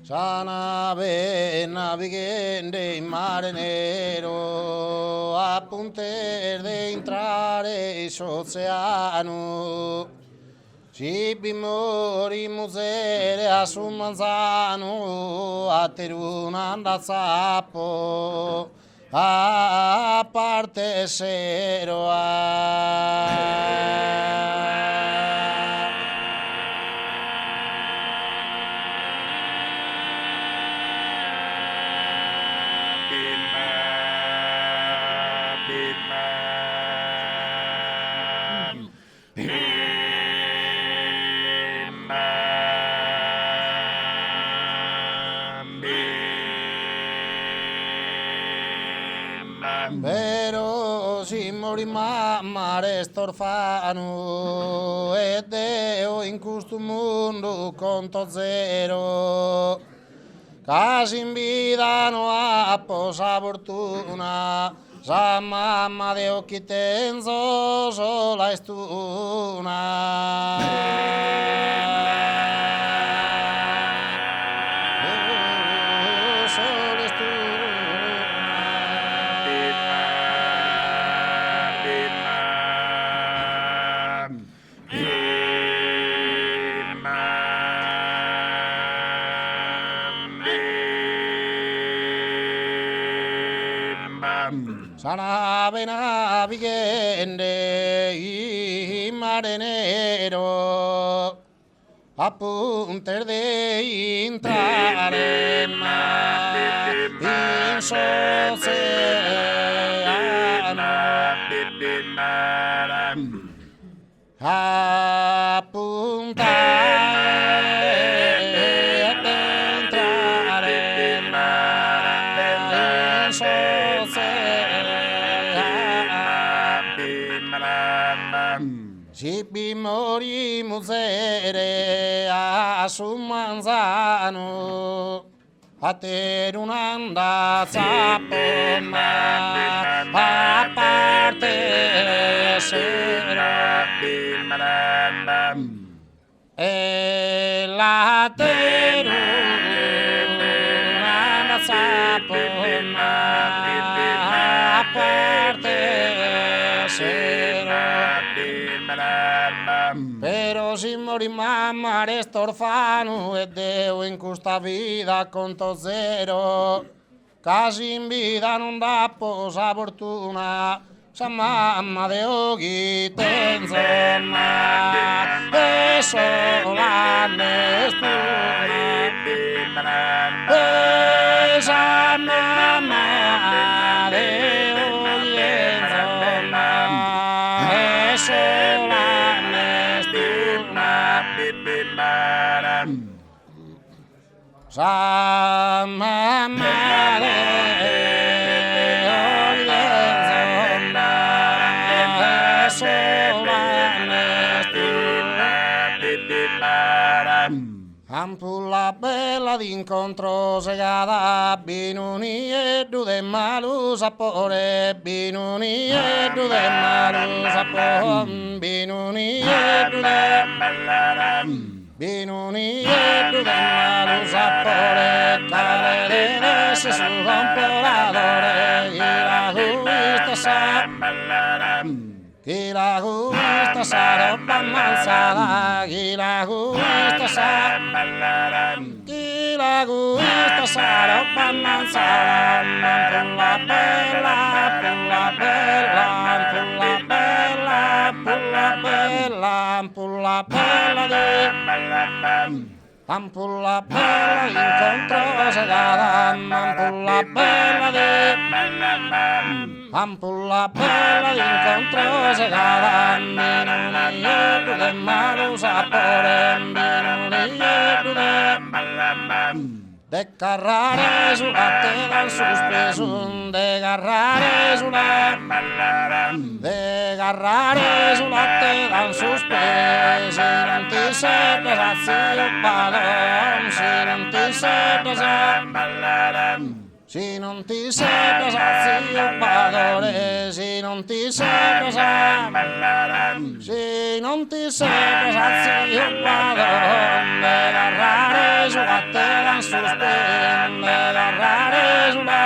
Sanave navigante in mare nero a punter de entrare oceano. Cibi mori musere a su manzano a terunanda zappo a parte sero Pero si morima mare storfano e Deo in questo mondo conto zero casi in vita no ha posa fortuna sa mamma de occhi tenzo sola Sanave navigante in mare nero a punter de entrare in oceano a puntare ad entrare in Cibi mori musere a su manzano a terunanda zappona a parte sera e la terunanda zappona a parte sera Pero si morima mare storfano e Deo in questa vita conto zero casi in vita non dà posa fortuna sa mamma de occhi tenzo e sola nestuna e sa mamma de occhi tenzo e sola Sa mamma de Ampulla bella d'incontro segata binuni e du de malu sapore binuni e du de malu sapore binuni e du de binuni e du de malu sapore care de ese su comporadore y la justa sa y la justa sa ropa manzada y la justa sa y la justa sa ropa manzada pulla bella pulla bella pulla bella pulla bella pulla bella de Ampulla bella incontro segata, ampulla bella de Ampulla bella incontro segata, binuni de malu sapore, binuni de carrare sulla tela suspeso, de garrare sulla tela suspeso, non ti sei preso il padrone, se non ti sei preso Se non ti sei preso il padrone, se non ti sei preso Se non ti sei preso il padrone, de garrare sulla tela suspende la raresura.